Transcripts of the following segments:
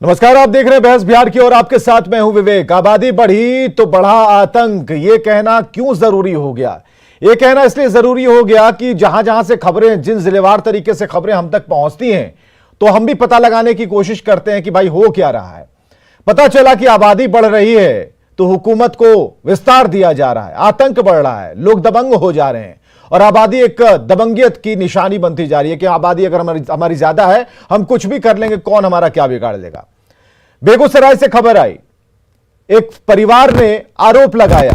नमस्कार, आप देख रहे हैं बहस बिहार की और आपके साथ मैं हूं विवेक। आबादी बढ़ी तो बढ़ा आतंक, ये कहना क्यों जरूरी हो गया? ये कहना इसलिए जरूरी हो गया कि जहां जहां से खबरें, जिन जिलेवार तरीके से खबरें हम तक पहुंचती हैं, तो हम भी पता लगाने की कोशिश करते हैं कि भाई हो क्या रहा है। पता चला कि आबादी बढ़ रही है तो हुकूमत को विस्तार दिया जा रहा है, आतंक बढ़ रहा है, लोग दबंग हो जा रहे हैं और आबादी एक दबंगियत की निशानी बनती जा रही है कि आबादी अगर हमारी ज्यादा है, हम कुछ भी कर लेंगे, कौन हमारा क्या बिगाड़ लेगा। बेगूसराय से खबर आई, एक परिवार ने आरोप लगाया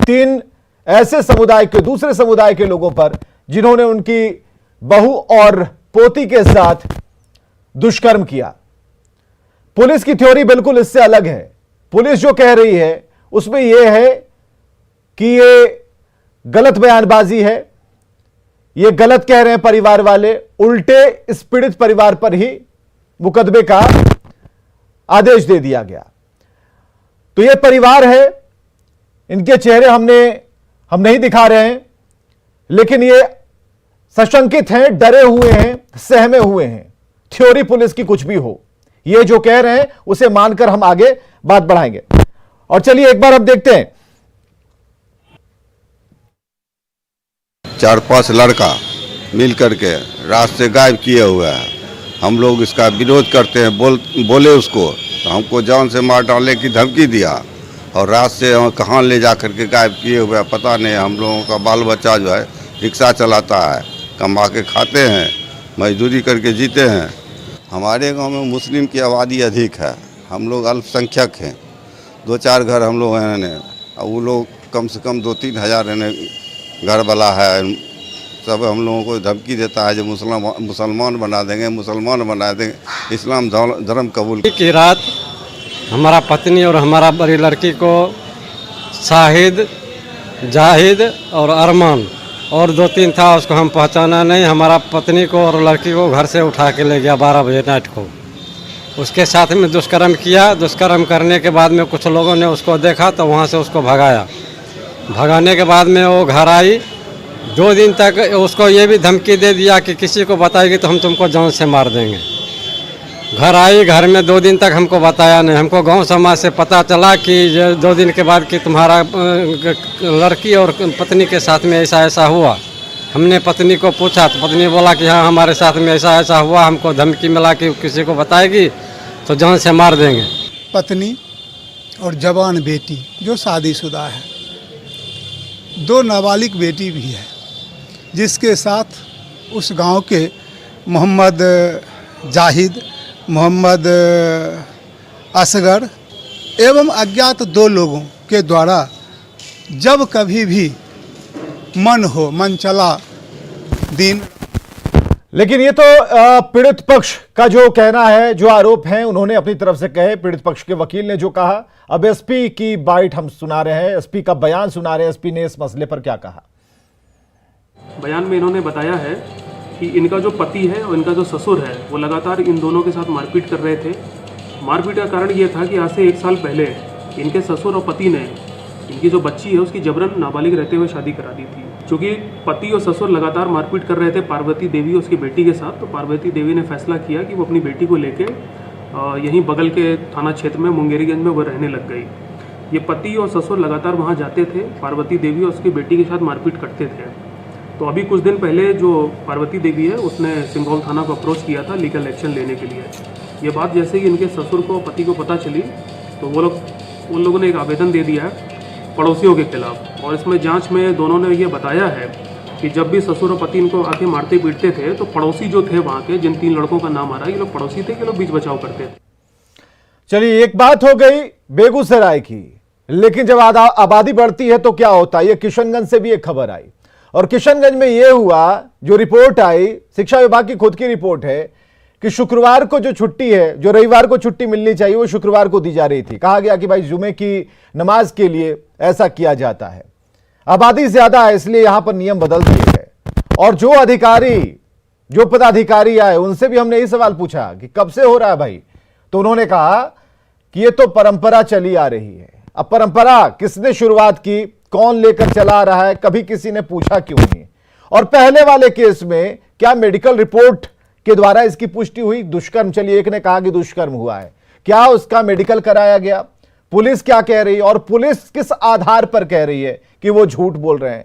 3 ऐसे समुदाय के, दूसरे समुदाय के लोगों पर जिन्होंने उनकी बहू और पोती के साथ दुष्कर्म किया। पुलिस की थ्योरी बिल्कुल इससे अलग है। पुलिस जो कह रही है उसमें यह है कि यह गलत बयानबाजी है, यह गलत कह रहे हैं परिवार वाले, उल्टे इस पीड़ित परिवार पर ही मुकदमे का आदेश दे दिया गया। तो यह परिवार है, इनके चेहरे हम नहीं दिखा रहे हैं, लेकिन ये सशंकित हैं, डरे हुए हैं, सहमे हुए हैं। थ्योरी पुलिस की कुछ भी हो, ये जो कह रहे हैं उसे मानकर हम आगे बात बढ़ाएंगे। और चलिए एक बार अब देखते हैं। 4-5 लड़का मिल करके रास्ते गायब किए हुए हैं। हम लोग इसका विरोध करते हैं, बोले उसको तो हमको जान से मार डालने की धमकी दिया और रात से कहाँ ले जा करके गायब किए हुए हैं पता नहीं। हम लोगों का बाल बच्चा जो है रिक्शा चलाता है, कमा के खाते हैं, मजदूरी करके जीते हैं। हमारे गांव में मुस्लिम की आबादी अधिक है, हम लोग अल्पसंख्यक हैं। 2-4 घर हम लोग हैं, वो लोग कम से कम 2-3 हज़ार घर वाला है। सब हम लोगों को धमकी देता है जो मुसलमान बना देंगे, मुसलमान बना देंगे, इस्लाम धर्म कबूल। की रात हमारा पत्नी और हमारा बड़ी लड़की को शाहिद, जाहिद और अरमान और 2-3 था, उसको हम पहचाना नहीं। हमारा पत्नी को और लड़की को घर से उठा के ले गया 12 बजे नाइट को। उसके साथ में दुष्कर्म किया। दुष्कर्म करने के बाद में कुछ लोगों ने उसको देखा तो वहाँ से उसको भगाया। भगाने के बाद में वो घर आई। 2 दिन तक उसको ये भी धमकी दे दिया कि किसी को बताएगी तो हम तुमको जान से मार देंगे। घर आई, घर में 2 दिन तक हमको बताया नहीं। हमको गांव समाज से पता चला कि 2 दिन के बाद कि तुम्हारा लड़की और पत्नी के साथ में ऐसा हुआ। हमने पत्नी को पूछा तो पत्नी बोला कि हाँ हमारे साथ में ऐसा हुआ, हमको धमकी मिला कि किसी को बताएगी तो जान से मार देंगे। पत्नी और जवान बेटी जो शादीशुदा है, 2 नाबालिग बेटी भी है, जिसके साथ उस गांव के मोहम्मद जाहिद, मोहम्मद असगर एवं अज्ञात 2 लोगों के द्वारा जब कभी भी मन चला दिन। लेकिन ये तो पीड़ित पक्ष का जो कहना है, जो आरोप हैं उन्होंने अपनी तरफ से कहे। पीड़ित पक्ष के वकील ने जो कहा, अब एसपी की बाइट हम सुना रहे हैं, एसपी का बयान सुना रहे हैं। एसपी ने इस मसले पर क्या कहा? बयान में इन्होंने बताया है कि इनका जो पति है और इनका जो ससुर है वो लगातार इन दोनों के साथ मारपीट कर रहे थे। मारपीट का कारण ये था कि आज से 1 साल पहले इनके ससुर और पति ने इनकी जो बच्ची है उसकी जबरन नाबालिग रहते हुए शादी करा दी थी। क्योंकि पति और ससुर लगातार मारपीट कर रहे थे पार्वती देवी उसकी बेटी के साथ, तो पार्वती देवी ने फैसला किया कि वो अपनी बेटी को लेके यहीं बगल के थाना क्षेत्र में मुंगेरीगंज में वो रहने लग गई। ये पति और ससुर लगातार वहाँ जाते थे, पार्वती देवी और उसकी बेटी के साथ मारपीट करते थे। तो अभी कुछ दिन पहले जो पार्वती देवी है उसने सिंघौल थाना को अप्रोच किया था लीगल एक्शन लेने के लिए। ये बात जैसे ही इनके ससुर को, पति को पता चली तो उन लोगों ने एक आवेदन दे दिया है पड़ोसियों के खिलाफ। और इसमें जांच में दोनों ने ये बताया है कि जब भी ससुर और पति इनको आके मारते पीटते थे तो पड़ोसी जो थे वहाँ के, जिन 3 लड़कों का नाम आ रहा है, ये लोग पड़ोसी थे, ये लोग बीच बचाव करते थे। चलिए, एक बात हो गई बेगूसराय की, लेकिन जब आबादी बढ़ती है तो क्या होता है? ये किशनगंज से भी एक खबर आई और किशनगंज में यह हुआ, जो रिपोर्ट आई, शिक्षा विभाग की खुद की रिपोर्ट है कि शुक्रवार को जो छुट्टी है, जो रविवार को छुट्टी मिलनी चाहिए, वो शुक्रवार को दी जा रही थी। कहा गया कि भाई जुमे की नमाज के लिए ऐसा किया जाता है। आबादी ज्यादा है इसलिए यहां पर नियम बदल दिए गए। और जो अधिकारी, जो पदाधिकारी आए, उनसे भी हमने यही सवाल पूछा कि कब से हो रहा है भाई, तो उन्होंने कहा कि ये तो परंपरा चली आ रही है। अब परंपरा किसने शुरुआत की, कौन लेकर चला रहा है, कभी किसी ने पूछा क्यों नहीं? और पहले वाले केस में क्या मेडिकल रिपोर्ट के द्वारा इसकी पुष्टि हुई? दुष्कर्म, चलिए एक ने कहा कि दुष्कर्म हुआ है, क्या उसका मेडिकल कराया गया, पुलिस क्या कह रही है और पुलिस किस आधार पर कह रही है कि वो झूठ बोल रहे हैं।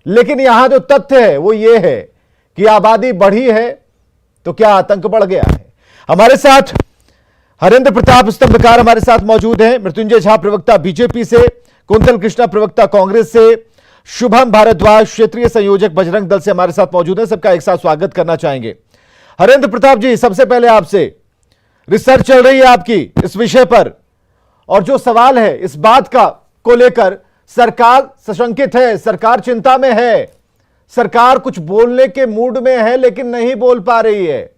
लेकिन यहां जो तथ्य है वो ये है कि आबादी बढ़ी है तो क्या आतंक बढ़ गया है। हमारे साथ हरेंद्र प्रताप स्तंभकार हमारे साथ मौजूद हैं, मृत्युंजय झा प्रवक्ता बीजेपी से, कुंतल कृष्णा प्रवक्ता कांग्रेस से, शुभम भारद्वाज क्षेत्रीय संयोजक बजरंग दल से हमारे साथ मौजूद हैं। सबका एक साथ स्वागत करना चाहेंगे। हरेंद्र प्रताप जी, सबसे पहले आपसे, रिसर्च चल रही है आपकी इस विषय पर और जो सवाल है इस बात का को लेकर सरकार सशंकित है, सरकार चिंता में है, सरकार कुछ बोलने के मूड में है लेकिन नहीं बोल पा रही है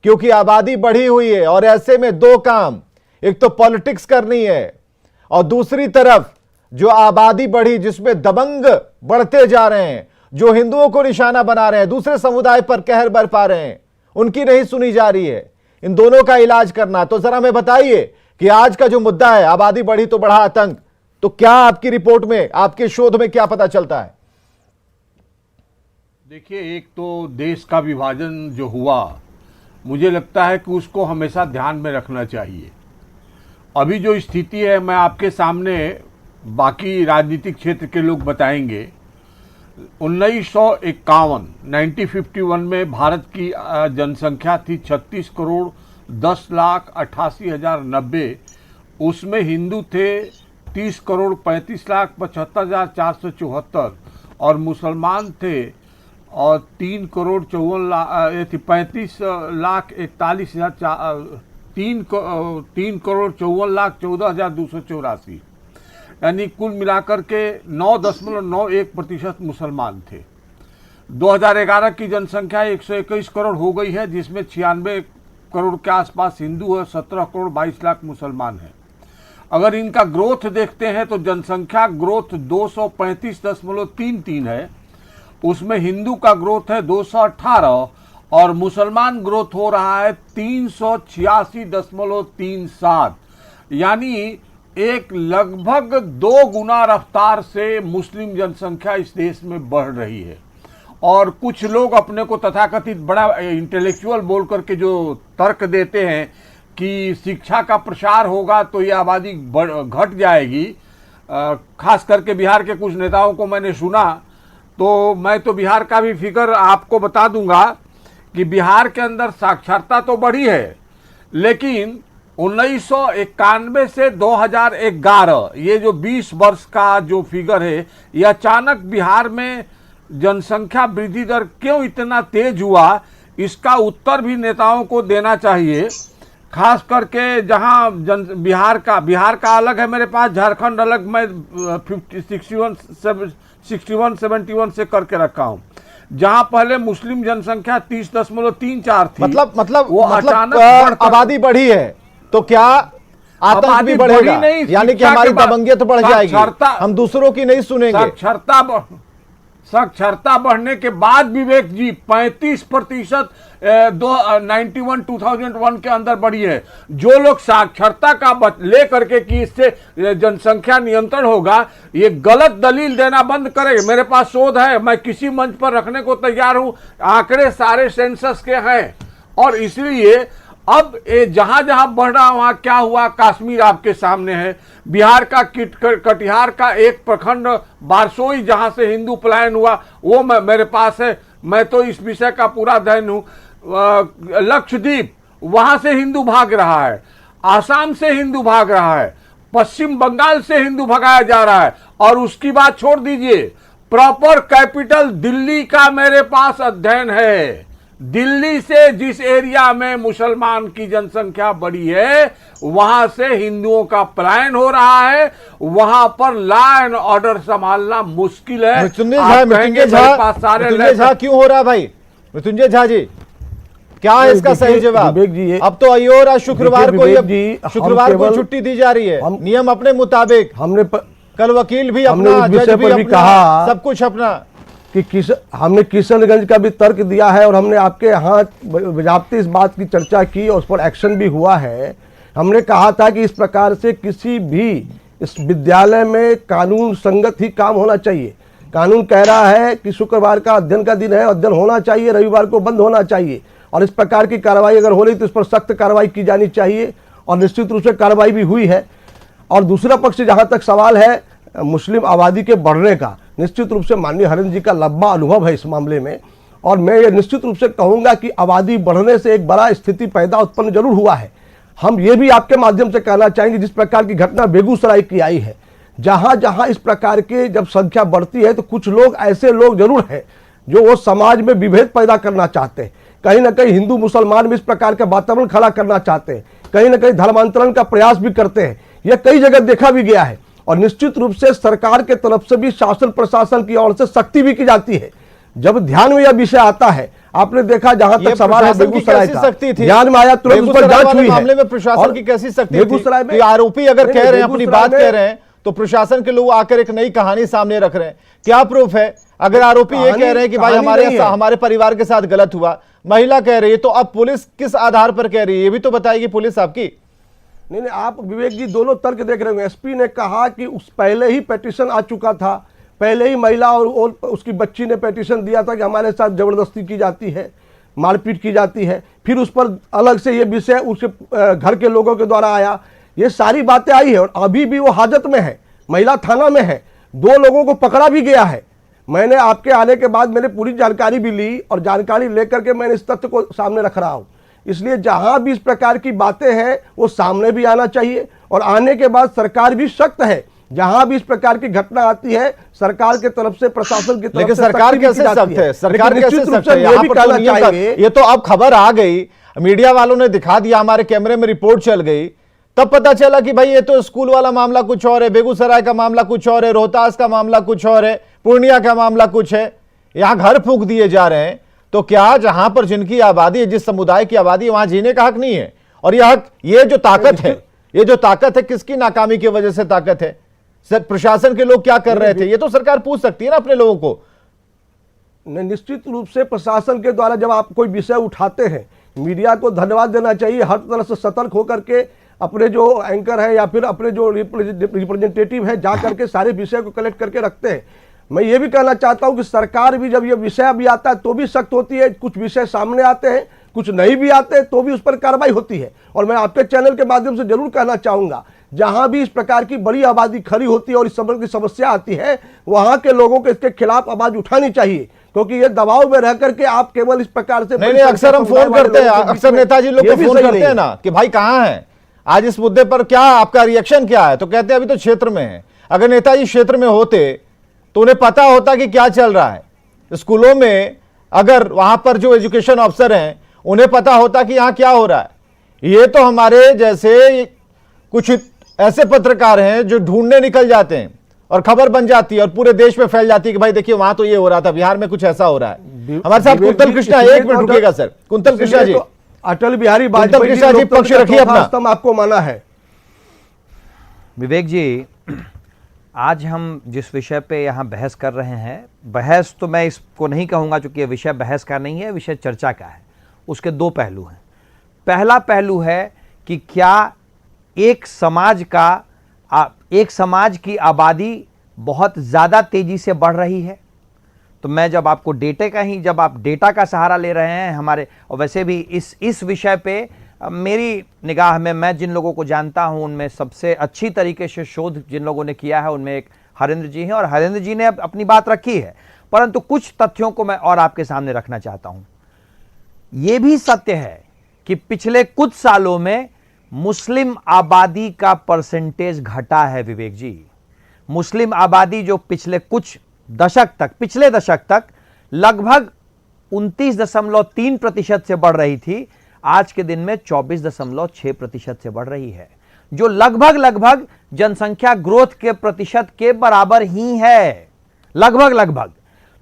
क्योंकि आबादी बढ़ी हुई है। और ऐसे में दो काम, एक तो पॉलिटिक्स करनी है और दूसरी तरफ जो आबादी बढ़ी जिसमें दबंग बढ़ते जा रहे हैं, जो हिंदुओं को निशाना बना रहे हैं, दूसरे समुदाय पर कहर बरपा रहे हैं, उनकी नहीं सुनी जा रही है। इन दोनों का इलाज करना। तो जरा हमें बताइए कि आज का जो मुद्दा है, आबादी बढ़ी तो बढ़ा आतंक, तो क्या आपकी रिपोर्ट में, आपके शोध में क्या पता चलता है? देखिए, एक तो देश का विभाजन जो हुआ, मुझे लगता है कि उसको हमेशा ध्यान में रखना चाहिए। अभी जो स्थिति है, मैं आपके सामने, बाकी राजनीतिक क्षेत्र के लोग बताएंगे। 1951 में भारत की जनसंख्या थी 36 करोड़ 10,88,090। उसमें हिंदू थे 30 करोड़ 35,75,474 और मुसलमान थे और 3 करोड़ 54,14,14,284, यानी कुल मिलाकर के 9.91% मुसलमान थे। 2011 की जनसंख्या 121 करोड़ हो गई है, जिसमें 96 करोड़ के आसपास हिंदू है, 17 करोड़ 22 लाख मुसलमान हैं। अगर इनका ग्रोथ देखते हैं तो जनसंख्या ग्रोथ 235.33 है, उसमें हिंदू का ग्रोथ है 218 और मुसलमान ग्रोथ हो रहा है 386.37, यानी एक लगभग 2 गुना रफ्तार से मुस्लिम जनसंख्या इस देश में बढ़ रही है। और कुछ लोग अपने को तथाकथित बड़ा इंटेलेक्चुअल बोल करके जो तर्क देते हैं कि शिक्षा का प्रसार होगा तो ये आबादी घट जाएगी। खास करके बिहार के कुछ नेताओं को मैंने सुना, तो मैं तो बिहार का भी फिगर आपको बता दूंगा कि बिहार के अंदर साक्षरता तो बढ़ी है, लेकिन 1991 से 2011 ये जो 20 वर्ष का जो फिगर है, ये अचानक बिहार में जनसंख्या वृद्धि दर क्यों इतना तेज हुआ, इसका उत्तर भी नेताओं को देना चाहिए। खास करके जहां बिहार का अलग है मेरे पास, झारखंड अलग, मैं 61-71 से करके रखा हूं। जहां पहले मुस्लिम जनसंख्या 30.34 थी, मतलब वो अचानक आबादी बढ़ी है तो क्या आतंक भी बढ़ेगा? यानी कि हमारी दबंगियत बढ़ जाएगी, हम दूसरों की नहीं सुनेंगे। साक्षरता बढ़ने के बाद विवेक जी 35% 2001 के अंदर बढ़ी है। जो लोग साक्षरता का ले करके कि इससे जनसंख्या नियंत्रण होगा, ये गलत दलील देना बंद करें। मेरे पास शोध है, मैं किसी मंच पर रखने को तैयार हूं, आंकड़े सारे सेंसस के हैं। और इसलिए अब जहां जहां बढ़ रहा वहां क्या हुआ, कश्मीर आपके सामने है। बिहार का कटिहार का एक प्रखंड बारसोई जहां से हिंदू पलायन हुआ, वो मेरे पास है, मैं तो इस विषय का पूरा अध्ययन हूं। लक्षद्वीप, वहां से हिंदू भाग रहा है, आसाम से हिंदू भाग रहा है, पश्चिम बंगाल से हिंदू भगाया जा रहा है। और उसकी बात छोड़ दीजिए, प्रॉपर कैपिटल दिल्ली का मेरे पास अध्ययन है। दिल्ली से जिस एरिया में मुसलमान की जनसंख्या बढ़ी है, वहां से हिंदुओं का पलायन हो रहा है, वहां पर लॉ एंड ऑर्डर संभालना मुश्किल है। मृत्युंजय झा क्यों हो रहा है भाई? मृत्युंजय झा जी, क्या है इसका सही जवाब? अब तो अयोर और शुक्रवार को छुट्टी दी जा रही है, नियम अपने मुताबिक। हमने कल वकील भी अपना, जज भी अपना, सब कुछ अपना। कि हमने किशनगंज का भी तर्क दिया है और हमने आपके यहाँ बजाबते इस बात की चर्चा की और उस पर एक्शन भी हुआ है। हमने कहा था कि इस प्रकार से किसी भी इस विद्यालय में कानून संगत ही काम होना चाहिए। कानून कह रहा है कि शुक्रवार का अध्ययन का दिन है, अध्ययन होना चाहिए, रविवार को बंद होना चाहिए, और इस प्रकार की कार्रवाई अगर हो रही तो इस पर सख्त कार्रवाई की जानी चाहिए। और निश्चित रूप से कार्रवाई भी हुई है। और दूसरा पक्ष जहाँ तक सवाल है मुस्लिम आबादी के बढ़ने का, निश्चित रूप से माननीय हरेंद्र जी का लंबा अनुभव है इस मामले में, और मैं ये निश्चित रूप से कहूँगा कि आबादी बढ़ने से एक बड़ा स्थिति पैदा उत्पन्न जरूर हुआ है। हम ये भी आपके माध्यम से कहना चाहेंगे, जिस प्रकार की घटना बेगूसराय की आई है, जहाँ जहाँ इस प्रकार के जब संख्या बढ़ती है तो कुछ लोग ऐसे लोग जरूर हैं जो वो समाज में विभेद पैदा करना चाहते हैं, कहीं ना कहीं हिंदू मुसलमान में इस प्रकार का वातावरण खड़ा करना चाहते हैं, कहीं ना कहीं धर्मांतरण का प्रयास भी करते हैं। यह कई जगह देखा भी गया है और निश्चित रूप से सरकार के तरफ से भी शासन प्रशासन की ओर से सख्ती भी की जाती है। जब ध्यान में यह विषय आता है, आपने देखा जहां तक सवाल है बेगूसराय का, ध्यान में आया तुरंत उस पर जांच हुई है। मामले में प्रशासन की कैसी सख्ती बेगूसराय में आरोपी अगर कह रहे हैं, अपनी बात कह रहे हैं, तो प्रशासन के लोग आकर एक नई कहानी सामने रख रहे हैं। क्या प्रूफ है? अगर आरोपी ये कह रहे हैं कि भाई हमारे परिवार के साथ गलत हुआ, महिला कह रही है, तो अब पुलिस किस आधार पर कह रही है, ये भी तो बताएगी पुलिस आपकी। नहीं, आप विवेक जी दोनों तर्क देख रहे होंगे। एसपी ने कहा कि उस पहले ही पिटीशन आ चुका था, पहले ही महिला और उसकी बच्ची ने पिटीशन दिया था कि हमारे साथ जबरदस्ती की जाती है, मारपीट की जाती है। फिर उस पर अलग से ये विषय उसके घर के लोगों के द्वारा आया, ये सारी बातें आई है और अभी भी वो हाजत में है, महिला थाना में है, 2 लोगों को पकड़ा भी गया है। मैंने आपके आने के बाद मैंने पूरी जानकारी भी ली और जानकारी लेकर के मैंने इस तथ्य को सामने रख रहा हूँ। इसलिए जहां भी इस प्रकार की बातें हैं वो सामने भी आना चाहिए और आने के बाद सरकार भी सख्त है। जहां भी इस प्रकार की घटना आती है सरकार के तरफ से, प्रशासन की तरफ से, लेकिन सरकार कैसे सख्त है? सरकार कैसे सख्त है? यहाँ पर तो नियम, ये तो अब खबर आ गई, मीडिया वालों ने दिखा दिया, हमारे कैमरे में रिपोर्ट चल गई, तब पता चला कि भाई ये तो स्कूल वाला मामला कुछ और है, बेगूसराय का मामला कुछ और है, रोहतास का मामला कुछ और है, पूर्णिया का मामला कुछ है। यहां घर फूंक दिए जा रहे हैं। तो क्या जहां पर जिनकी आबादी है, जिस समुदाय की आबादी है, वहां जीने का हक नहीं है? और यह हक, ये जो ताकत है, ये जो ताकत है, किसकी नाकामी की वजह से ताकत है? सर, प्रशासन के लोग क्या कर रहे थे? ये तो सरकार पूछ सकती है ना अपने लोगों को। निश्चित रूप से प्रशासन के द्वारा जब आप कोई विषय उठाते हैं, मीडिया को धन्यवाद देना चाहिए, हर तरह से सतर्क होकर के अपने जो एंकर है या फिर अपने जो रिप्रेजेंटेटिव है जा करके सारे विषय को कलेक्ट करके रखते हैं। मैं ये भी कहना चाहता हूं कि सरकार भी जब ये विषय भी आता है तो भी सख्त होती है, कुछ विषय सामने आते हैं, कुछ नहीं भी आते तो भी उस पर कार्रवाई होती है। और मैं आपके चैनल के माध्यम से जरूर कहना चाहूंगा, जहां भी इस प्रकार की बड़ी आबादी खड़ी होती है और इस तरह की समस्या आती है, वहां के लोगों को इसके खिलाफ आवाज उठानी चाहिए, क्योंकि ये दबाव में रह करके आप केवल इस प्रकार से नहीं, अक्सर हम फोन करते हैं, अक्सर नेताजी लोग को फोन करते हैं ना कि भाई कहां है, आज इस मुद्दे पर क्या आपका रिएक्शन क्या है, तो कहते हैं अभी तो क्षेत्र में है। अगर नेताजी क्षेत्र में होते तो उन्हें पता होता कि क्या चल रहा है स्कूलों में, अगर वहां पर जो एजुकेशन ऑफिसर हैं उन्हें पता होता कि यहां क्या हो रहा है। ये तो हमारे जैसे कुछ ऐसे पत्रकार हैं जो ढूंढने निकल जाते हैं और खबर बन जाती है और पूरे देश में फैल जाती है कि भाई देखिए वहां तो ये हो रहा था, बिहार में कुछ ऐसा हो रहा है। हमारे साथ कुंतल कृष्णा, एक minute रुकिएगा sir, quintal Krishna ji, Atal Bihari Vajpayee ji पक्ष रखिए अपना, आपको माना है। विवेक जी, आज हम जिस विषय पे यहाँ बहस कर रहे हैं, बहस तो मैं इसको नहीं कहूँगा क्योंकि ये विषय बहस का नहीं है, विषय चर्चा का है। उसके 2 पहलू हैं। पहला पहलू है कि क्या एक समाज की आबादी बहुत ज़्यादा तेज़ी से बढ़ रही है। तो मैं जब आपको जब आप डेटा का सहारा ले रहे हैं हमारे, और वैसे भी इस विषय पे मेरी निगाह में, मैं जिन लोगों को जानता हूं उनमें सबसे अच्छी तरीके से शोध जिन लोगों ने किया है उनमें एक हरेंद्र जी हैं, और हरेंद्र जी ने अपनी बात रखी है। परंतु कुछ तथ्यों को मैं और आपके सामने रखना चाहता हूं। यह भी सत्य है कि पिछले कुछ सालों में मुस्लिम आबादी का परसेंटेज घटा है। विवेक जी, मुस्लिम आबादी जो पिछले दशक तक लगभग 29.3% से बढ़ रही थी, आज के दिन में 24.6% से बढ़ रही है, जो लगभग जनसंख्या ग्रोथ के प्रतिशत के बराबर ही है। लगभग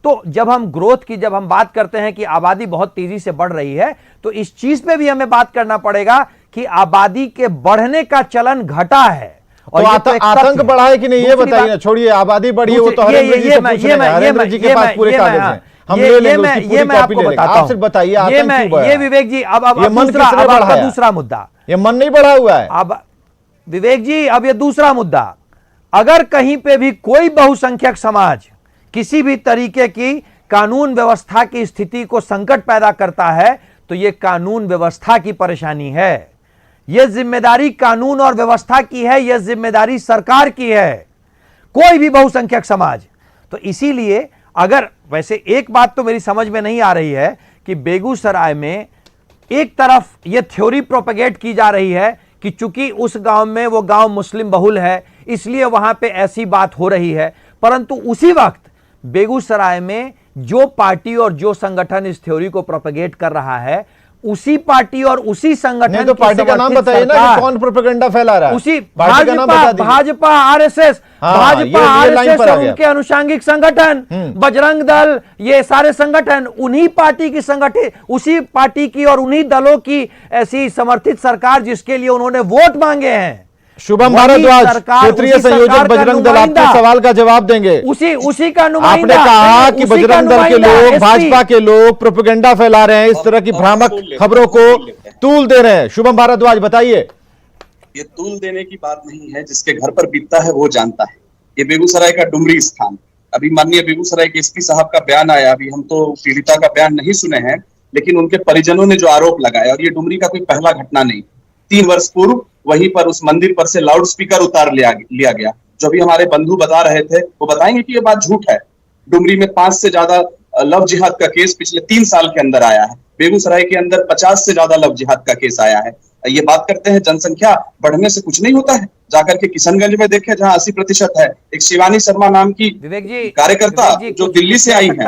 तो जब हम ग्रोथ की जब हम बात करते हैं कि आबादी बहुत तेजी से बढ़ रही है, तो इस चीज पे भी हमें बात करना पड़ेगा कि आबादी के बढ़ने का चलन घटा है। और तो आतंक बढ़ा है कि नहीं, ये बताइए ना। छोड़िए आबादी बढ़ी है, वो तो हरेंद्र जी से पूछ रहे हैं, हरेंद्र जी के पास पूरे कागज हैं, हम ले लेंगे, उसकी पूरी कॉपी ले लेंगे। आप सिर्फ बताइए आतंक क्यों बढ़ा है? ये विवेक जी, अब दूसरा मुद्दा, ये मन नहीं बढ़ा हुआ है। अब विवेक जी, अब ये दूसरा मुद्दा, अगर कहीं पे भी कोई बहुसंख्यक समाज किसी भी तरीके की कानून व्यवस्था की स्थिति को संकट पैदा करता है, तो ये कानून व्यवस्था की परेशानी है। यह जिम्मेदारी कानून और व्यवस्था की है, यह जिम्मेदारी सरकार की है, कोई भी बहुसंख्यक समाज। तो इसीलिए अगर वैसे एक बात तो मेरी समझ में नहीं आ रही है कि बेगूसराय में एक तरफ यह थ्योरी प्रोपेगेट की जा रही है कि चूंकि उस गांव में वो गांव मुस्लिम बहुल है इसलिए वहां पे ऐसी बात हो रही है, परंतु उसी वक्त बेगूसराय में जो पार्टी और जो संगठन इस थ्योरी को प्रोपेगेट कर रहा है उसी पार्टी और उसी संगठन नहीं तो पार्टी का नाम बताइए ना कि कौन प्रोपेगेंडा फैला रहा है। उसी पार्टी का नाम बता दीजिए। भाजपा आरएसएस, भाजपा ये लाइन आरएसएस पर आ और गया। उनके अनुषंगिक संगठन, बजरंग दल, ये सारे संगठन उन्हीं पार्टी की संगठित, उसी पार्टी की और उन्हीं दलों की ऐसी समर्थित सरकार जिसके लिए उन्होंने वोट मांगे हैं। शुभम वही भारद्वाज, सरकार, क्षेत्रीय उसी संयोजक सरकार का बजरंग दल, नुमाइंदा। आपके सवाल का जवाब देंगे। उसी का नुमाइंदा आपने कहा कि उसी का बजरंग दल के नुमाइंदा, लोग, एसपी। भाजपा के लोग प्रोपेगेंडा फैला रहे हैं, इस तरह की भ्रामक खबरों को तूल दे रहे हैं। शुभम भारद्वाज बताइए। ये तूल देने की बात नहीं है, जिसके घर पर बीतता है वो जानता है। ये बेगूसराय का डुमरी स्थान, अभी माननीय बेगूसराय के एसपी साहब का बयान आया, अभी हम तो पीड़िता का बयान नहीं सुने हैं, लेकिन उनके परिजनों ने जो आरोप लगाया, और ये डुमरी का कोई पहला घटना नहीं, 3 वर्ष पूर्व वहीं पर उस मंदिर पर से लाउड स्पीकर उतार लिया गया। जो भी हमारे बंधु बता रहे थे वो बताएंगे कि ये बात झूठ है। डुमरी में 5 से ज्यादा लव जिहाद का केस पिछले 3 साल के अंदर आया है। बेगूसराय के अंदर 50 से ज्यादा लव जिहाद का केस आया है। ये बात करते हैं जनसंख्या बढ़ने से कुछ नहीं होता है। जाकर के किशनगंज में देखे जहां 80% है, एक शिवानी शर्मा नाम की कार्यकर्ता जो दिल्ली से आई है,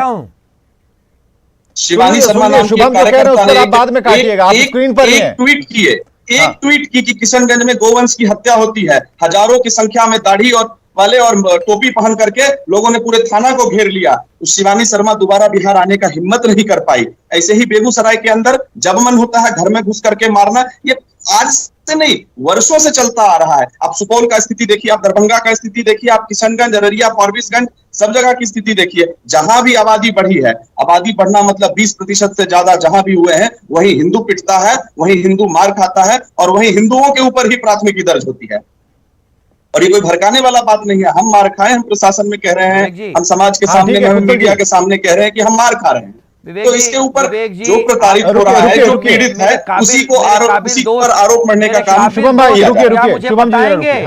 शिवानी शर्मा नाम की कार्यकर्ता ने बाद में काटिएगा, आप स्क्रीन पर एक ट्वीट किए, ट्वीट की कि किशनगंज में गोवंश की हत्या होती है, हजारों की संख्या में दाढ़ी और वाले और टोपी पहन करके लोगों ने पूरे थाना को घेर लिया। तो शिवानी शर्मा दोबारा बिहार आने का हिम्मत नहीं कर पाई। ऐसे ही बेगूसराय के अंदर जब मन होता है घर में घुस करके मारना, ये आज से नहीं वर्षों से चलता आ रहा है। आप सुपौल का स्थिति देखिए, आप दरभंगा का स्थिति देखिए, आप किशनगंज, अररिया, फारबिसगंज, सब जगह की स्थिति देखिए। जहां भी आबादी बढ़ी है, आबादी बढ़ना मतलब 20% से ज्यादा जहां भी हुए हैं, वहीं हिंदू पिटता है, वहीं हिंदू मार खाता है और वहीं हिंदुओं के ऊपर ही प्राथमिकी दर्ज होती है। और ये कोई भड़काने वाला बात नहीं है। हम मार खाए, हम प्रशासन में कह रहे हैं, हम समाज के सामने, हम मीडिया के सामने कह रहे हैं कि हम मार खा रहे हैं। तो इसके ऊपर जो प्रताड़ित हो रहा है, जो पीड़ित है, उसी पर आरोप मढ़ने का काम। शुभम भाई रुकिए, शुभम जी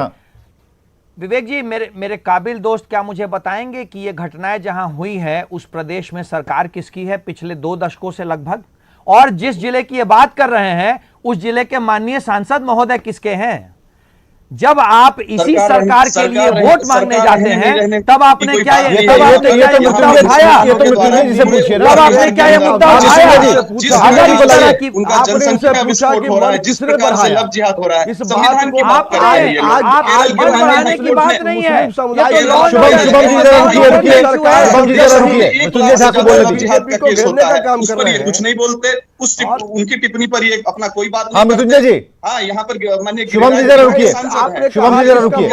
विवेक जी, मेरे काबिल दोस्त क्या मुझे बताएंगे कि ये घटनाएं जहां हुई है उस प्रदेश में सरकार किसकी है पिछले 2 दशकों से लगभग, और जिस जिले की ये बात कर रहे हैं उस जिले के माननीय सांसद महोदय किसके हैं? जब आप इसी सरकार के लिए वोट मांगने जाते हैं तब आपने क्या ये मुद्दा उठाया? तब आपने क्या ये मुद्दा उठाया? अगर इस तरह की जनसंख्या विस्फोट हो रहा है, जिस प्रकार से लव जिहाद हो रहा है, संविधान की बात कर रहे हैं, आप बढ़ाने की बात नहीं है। उस पर ये कुछ नहीं बोलते, उनकी टिप्पणी पर ये अपना कोई बात नहीं करते। हाँ, यहाँ पर माननीय शुभम जी जरा रुकिए, शुभम जी जरा रुकिए।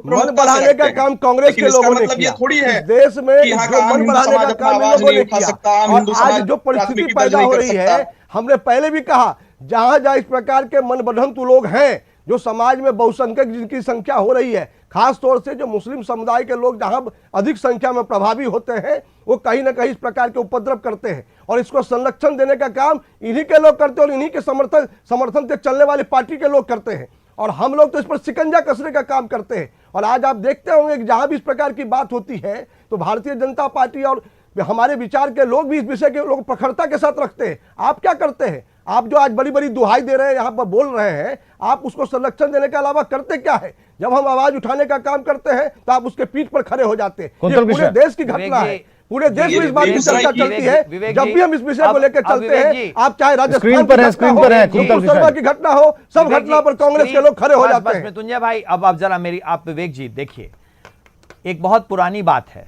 मन बढ़ाने का काम कांग्रेस के लोगों ने किया। थोड़ी है देश में जो मन बढ़ाने का काम इन लोगों ने किया, और आज जो परिस्थिति पैदा हो रही है, हमने पहले भी कहा, जहां जहां इस प्रकार के मनबढ़ंत लोग हैं, जो समाज में बहुसंख्यक जिनकी संख्या हो रही है, खास तौर से जो मुस्लिम समुदाय के लोग जहां अधिक संख्या में प्रभावी होते हैं, वो कहीं ना कहीं इस प्रकार के उपद्रव करते हैं, और इसको संरक्षण देने का काम इन्हीं के लोग करते हैं और इन्हीं के समर्थन से चलने वाली पार्टी के लोग करते हैं, और हम लोग तो इस पर शिकंजा कसने का काम करते हैं। और आज आप देखते होंगे कि जहां भी इस प्रकार की बात होती है तो भारतीय जनता पार्टी और हमारे विचार के लोग भी इस विषय के लोग प्रखरता के साथ रखते हैं। आप क्या करते हैं? आप जो आज बड़ी बड़ी दुहाई दे रहे हैं, यहाँ पर बोल रहे हैं, आप उसको संरक्षण देने के अलावा करते क्या है? जब हम आवाज उठाने का काम करते हैं तो आप उसके पीठ पर खड़े हो जाते हैं। ये पूरे देश की घटना है, पूरे देश में इस बात की चर्चा चलती है। जब भी हम इस विषय को लेकर चलते हैं, आप चाहे राजस्थान की घटना हो, सब घटना पर कांग्रेस के लोग खड़े हो जाते हैं। मृत्युंजय भाई, अब जरा मेरी, आप विवेक जी देखिए, एक बहुत पुरानी बात है,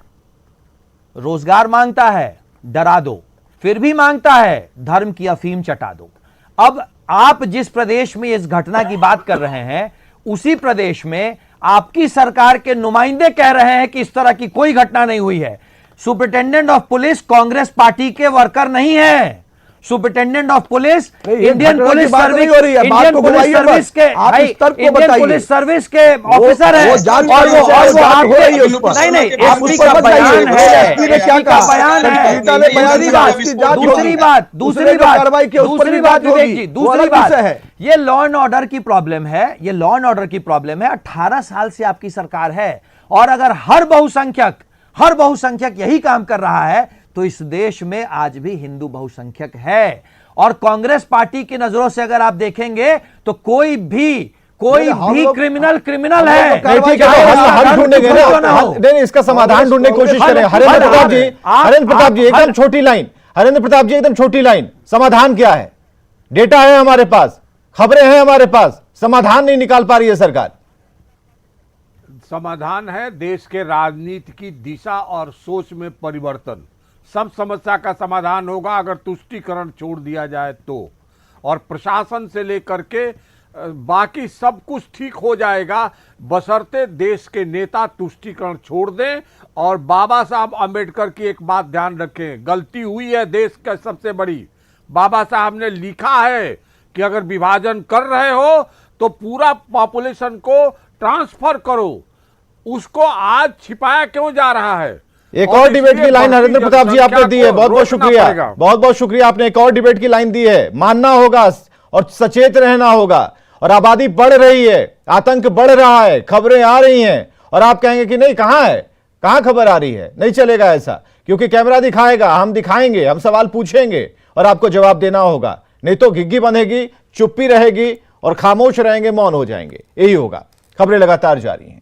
रोजगार मांगता है डरा दो, फिर भी मांगता है धर्म की अफीम चटा दो। अब आप जिस प्रदेश में इस घटना की बात कर रहे हैं, उसी प्रदेश में आपकी सरकार के नुमाइंदे कह रहे हैं कि इस तरह की कोई घटना नहीं हुई है। Superintendent of police Congress party के वर्कर नहीं है, सुपरिटेंडेंट ऑफ पुलिस, नहीं, ये इंडियन घटना की पुलिस बात नहीं हो रही है, बात इंडियन को पुलिस घुमाइए मत। सर्विस के आप भाई, इस तर्क को इंडियन बताइए। पुलिस सर्विस के ऑफिसर है वो जांच और करेंगे, वो बात हो रही है आपके उस पर। नहीं आप एसपी उस का पर मत जाइए, बयान है, एसपी ने क्या एसपी का कहा? बयान है। पीड़िता ने बयान दूसरी दिया, बात, उसकी जांच दूसरी होगी। बात, उसने दूसरी जो बात, कार्रवाई की, उस पर दूसरी भी बात जांच विवेक होगी। जी, वो दूसरी अलग बात, विषय है। ये लॉ एंड ऑर्डर की प्रॉब्लम है, ये लॉ एंड ऑर्डर की प्रॉब्लम है। 18 साल से आपकी सरकार है और अगर हर बहुसंख्यक यही काम कर रहा है तो इस देश में आज भी हिंदू बहुसंख्यक है। और कांग्रेस पार्टी की नजरों से अगर आप देखेंगे तो कोई भी क्रिमिनल है। नहीं, ठीक है, तो हम ढूंढेंगे ना, नहीं, इसका समाधान ढूंढने की कोशिश करें। हरेंद्र प्रताप जी, एकदम छोटी लाइन, हरेंद्र प्रताप जी एकदम छोटी लाइन, समाधान क्या है? डेटा है हमारे पास, खबरें हैं हमारे पास, समाधान नहीं निकाल पा रही है सरकार। समाधान है देश के राजनीति की दिशा और सोच में परिवर्तन। सब समस्या का समाधान होगा अगर तुष्टीकरण छोड़ दिया जाए तो, और प्रशासन से लेकर के बाकी सब कुछ ठीक हो जाएगा बशर्ते देश के नेता तुष्टीकरण छोड़ दें। और बाबा साहब अंबेडकर की एक बात ध्यान रखें, गलती हुई है देश का सबसे बड़ी। बाबा साहब ने लिखा है कि अगर विभाजन कर रहे हो तो पूरा पॉपुलेशन को ट्रांसफर करो, उसको आज छिपाया क्यों जा रहा है? एक और डिबेट की लाइन हरेंद्र प्रताप जी आपने दी है, बहुत बहुत शुक्रिया, बहुत बहुत शुक्रिया, आपने एक और डिबेट की लाइन दी है। मानना होगा और सचेत रहना होगा। और आबादी बढ़ रही है, आतंक बढ़ रहा है, खबरें आ रही हैं और आप कहेंगे कि नहीं, कहां है, कहां खबर आ रही है? नहीं चलेगा ऐसा, क्योंकि कैमरा दिखाएगा, हम दिखाएंगे, हम सवाल पूछेंगे और आपको जवाब देना होगा। नहीं तो घिग्गी बंधेगी, चुप्पी रहेगी और खामोश रहेंगे, मौन हो जाएंगे। यही होगा। खबरें लगातार जारी हैं।